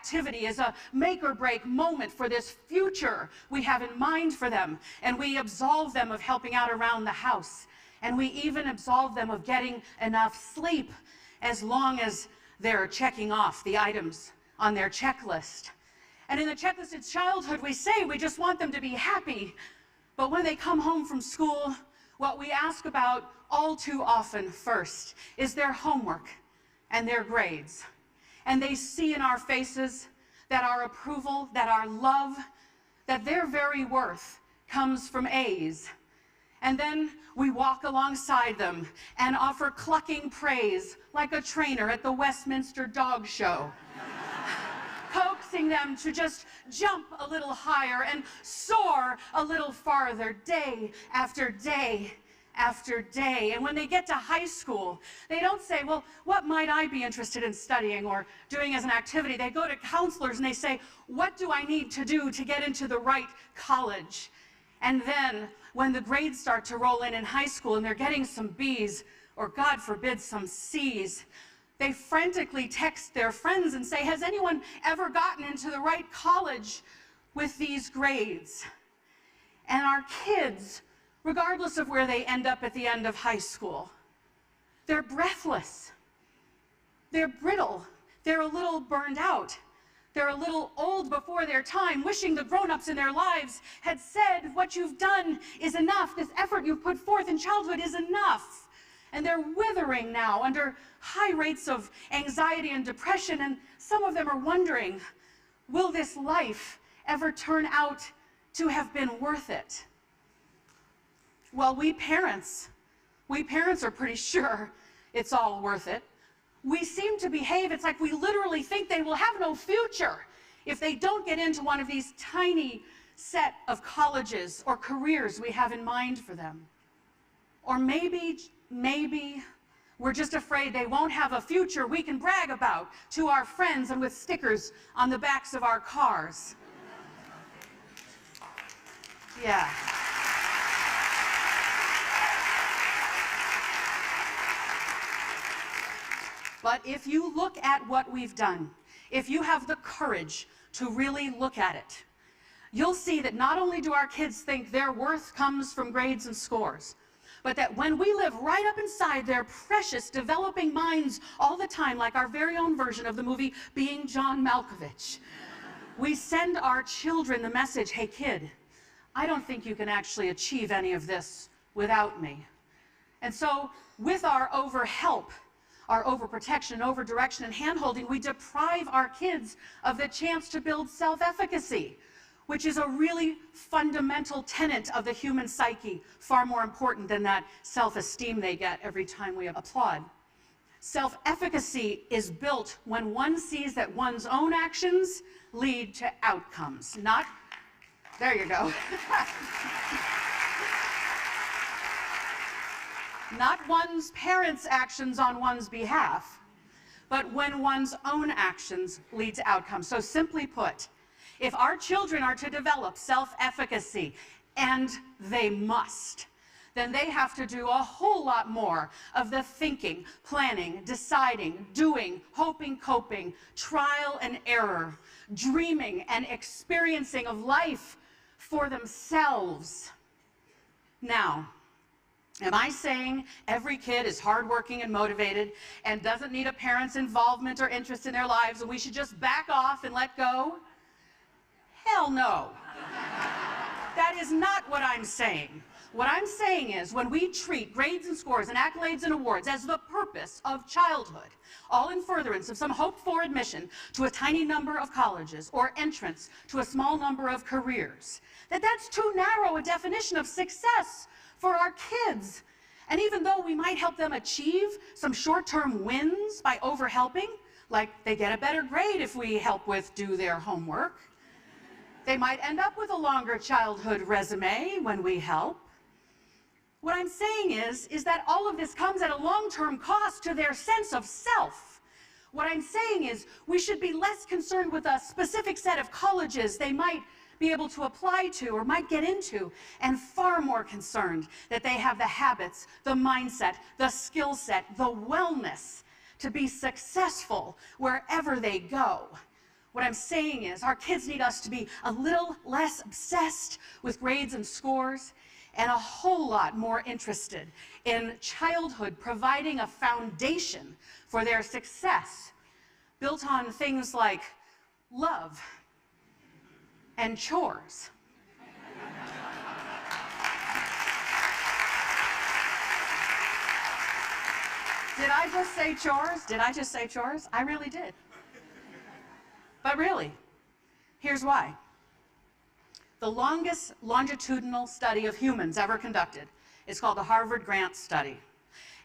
activity is a make or break moment for this future we have in mind for them. And we absolve them of helping out around the house. And we even absolve them of getting enough sleep as long as they're checking off the items on their checklist. And in the Checklisted Childhood, we say we just want them to be happy. But when they come home from school, what we ask about all too often first is their homework and their grades. And they see in our faces that our approval, that our love, that their very worth comes from A's. And then we walk alongside them and offer clucking praise like a trainer at the Westminster Dog Show. Coaxing them to just jump a little higher and soar a little farther day after day after day. And when they get to high school, they don't say, well, what might I be interested in studying or doing as an activity? They go to counselors and they say, what do I need to do to get into the right college? And then when the grades start to roll in high school and they're getting some B's or, God forbid, some C's, they frantically text their friends and say, has anyone ever gotten into the right college with these grades? And our kids, regardless of where they end up at the end of high school, they're breathless, they're brittle, they're a little burned out, they're a little old before their time, wishing the grown-ups in their lives had said, what you've done is enough, this effort you've put forth in childhood is enough. And they're withering now under high rates of anxiety and depression, and some of them are wondering, will this life ever turn out to have been worth it? Well, we parents are pretty sure it's all worth it. We seem to behave, it's like we literally think they will have no future if they don't get into one of these tiny set of colleges or careers we have in mind for them. Or maybe we're just afraid they won't have a future we can brag about to our friends and with stickers on the backs of our cars. Yeah. But if you look at what we've done, if you have the courage to really look at it, you'll see that not only do our kids think their worth comes from grades and scores, but that when we live right up inside their precious developing minds all the time, like our very own version of the movie Being John Malkovich, we send our children the message, hey kid, I don't think you can actually achieve any of this without me. And so with our over-help, our overprotection, over-direction, and hand-holding, we deprive our kids of the chance to build self-efficacy, which is a really fundamental tenet of the human psyche, far more important than that self-esteem they get every time we applaud. Self-efficacy is built when one sees that one's own actions lead to outcomes, not, there you go. Not one's parents' actions on one's behalf, but when one's own actions lead to outcomes. So simply put, if our children are to develop self-efficacy, and they must, then they have to do a whole lot more of the thinking, planning, deciding, doing, hoping, coping, trial and error, dreaming and experiencing of life for themselves. Now, am I saying every kid is hardworking and motivated and doesn't need a parent's involvement or interest in their lives and we should just back off and let go? Hell no. That is not what I'm saying. What I'm saying is when we treat grades and scores and accolades and awards as the purpose of childhood, all in furtherance of some hoped-for admission to a tiny number of colleges or entrance to a small number of careers, that's too narrow a definition of success for our kids. And even though we might help them achieve some short-term wins by over-helping, like they get a better grade if we help with do their homework, they might end up with a longer childhood resume when we help. What I'm saying is that all of this comes at a long-term cost to their sense of self. What I'm saying is we should be less concerned with a specific set of colleges they might be able to apply to or might get into, and far more concerned that they have the habits, the mindset, the skill set, the wellness to be successful wherever they go. What I'm saying is our kids need us to be a little less obsessed with grades and scores and a whole lot more interested in childhood providing a foundation for their success built on things like love and chores. Did I just say chores? Did I just say chores? I really did. But really, here's why. The longest longitudinal study of humans ever conducted is called the Harvard Grant Study.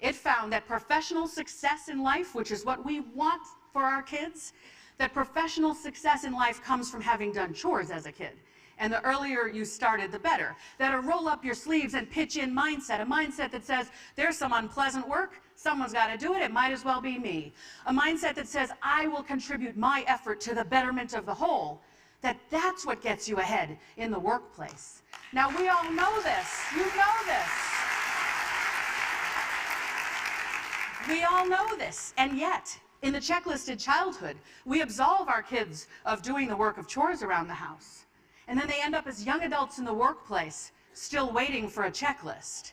It found that professional success in life, which is what we want for our kids, that professional success in life comes from having done chores as a kid. And the earlier you started, the better. That a roll up your sleeves and pitch in mindset, a mindset that says, there's some unpleasant work, someone's got to do it might as well be me. A mindset that says, I will contribute my effort to the betterment of the whole. That's what gets you ahead in the workplace. Now, we all know this. You know this. We all know this. And yet, in the checklisted childhood, we absolve our kids of doing the work of chores around the house. And then they end up as young adults in the workplace, still waiting for a checklist.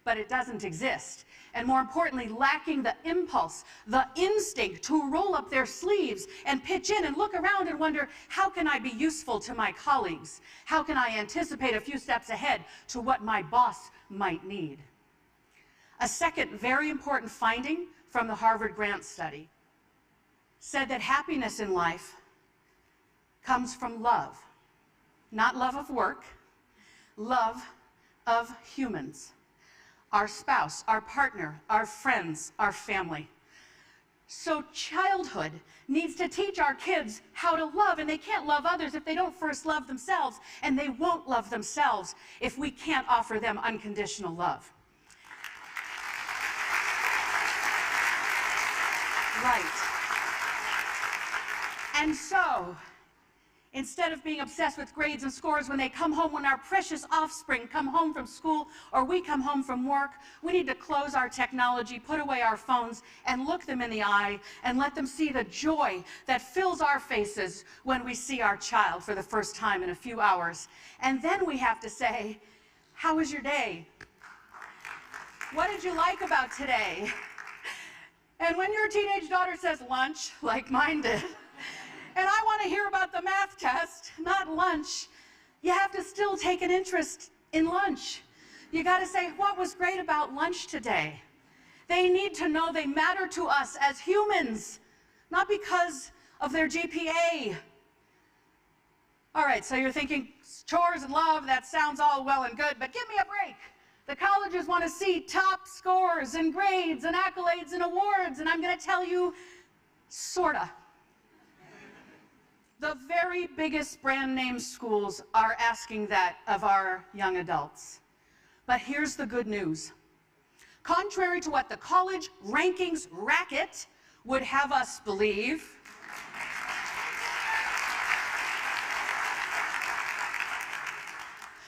But it doesn't exist. And more importantly, lacking the impulse, the instinct to roll up their sleeves and pitch in and look around and wonder, how can I be useful to my colleagues? How can I anticipate a few steps ahead to what my boss might need? A second very important finding from the Harvard Grant Study said that happiness in life comes from love. Not love of work, love of humans. Our spouse, our partner, our friends, our family. So childhood needs to teach our kids how to love, and they can't love others if they don't first love themselves, and they won't love themselves if we can't offer them unconditional love. Right. And so, instead of being obsessed with grades and scores when they come home, when our precious offspring come home from school or we come home from work, we need to close our technology, put away our phones, and look them in the eye and let them see the joy that fills our faces when we see our child for the first time in a few hours. And then we have to say, how was your day? What did you like about today? And when your teenage daughter says lunch, like mine did, and I want to hear about the math test, not lunch, you have to still take an interest in lunch. You got to say, what was great about lunch today? They need to know they matter to us as humans, not because of their GPA. All right, so you're thinking chores and love, that sounds all well and good, but give me a break. The colleges want to see top scores and grades and accolades and awards, and I'm going to tell you, sorta. The very biggest brand name schools are asking that of our young adults. But here's the good news. Contrary to what the college rankings racket would have us believe,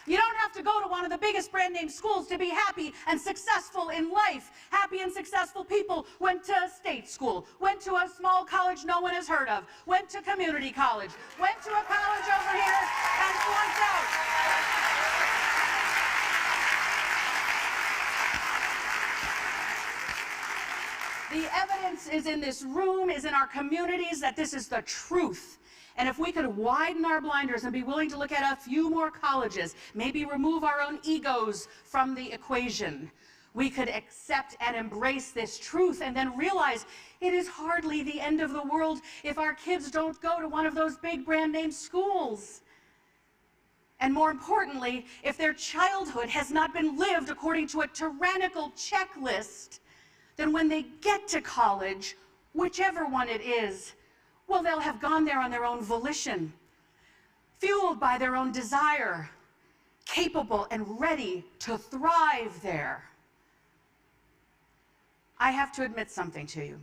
you don't have to go to one of the biggest brand name schools to be happy and successful in life. Happy and successful people went to state school, went to a small college no one has heard of, went to community college, went to a college over here and flunked out. The evidence is in this room, is in our communities, that this is the truth. And if we could widen our blinders and be willing to look at a few more colleges, maybe remove our own egos from the equation, we could accept and embrace this truth and then realize it is hardly the end of the world if our kids don't go to one of those big brand name schools. And more importantly, if their childhood has not been lived according to a tyrannical checklist, then when they get to college, whichever one it is, well, they'll have gone there on their own volition, fueled by their own desire, capable and ready to thrive there. I have to admit something to you.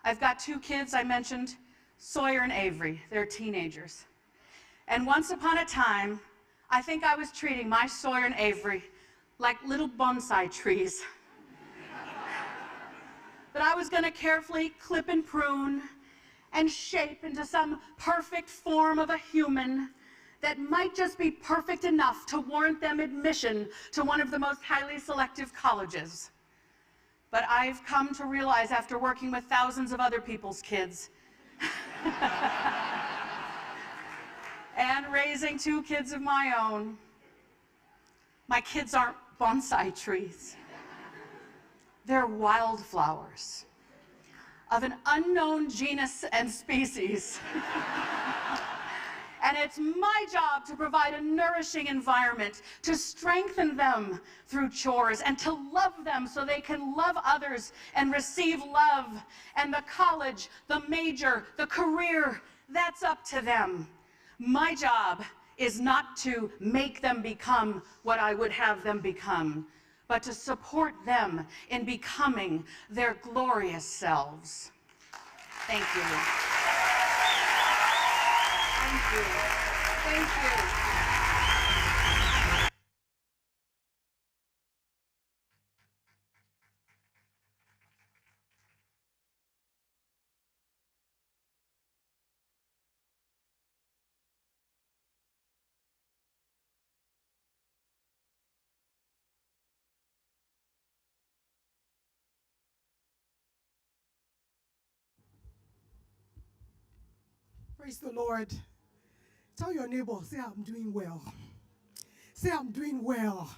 I've got two kids I mentioned, Sawyer and Avery. They're teenagers. And once upon a time, I think I was treating my Sawyer and Avery like little bonsai trees that I was going to carefully clip and prune and shape into some perfect form of a human that might just be perfect enough to warrant them admission to one of the most highly selective colleges. But I've come to realize after working with thousands of other people's kids and raising 2 kids of my own, my kids aren't bonsai trees. They're wildflowers of an unknown genus and species. And it's my job to provide a nourishing environment, to strengthen them through chores, and to love them so they can love others and receive love. And the college, the major, the career, that's up to them. My job is not to make them become what I would have them become, but to support them in becoming their glorious selves. Thank you. Thank you. Thank you. Praise the Lord. Tell your neighbor, say, I'm doing well. Say, I'm doing well.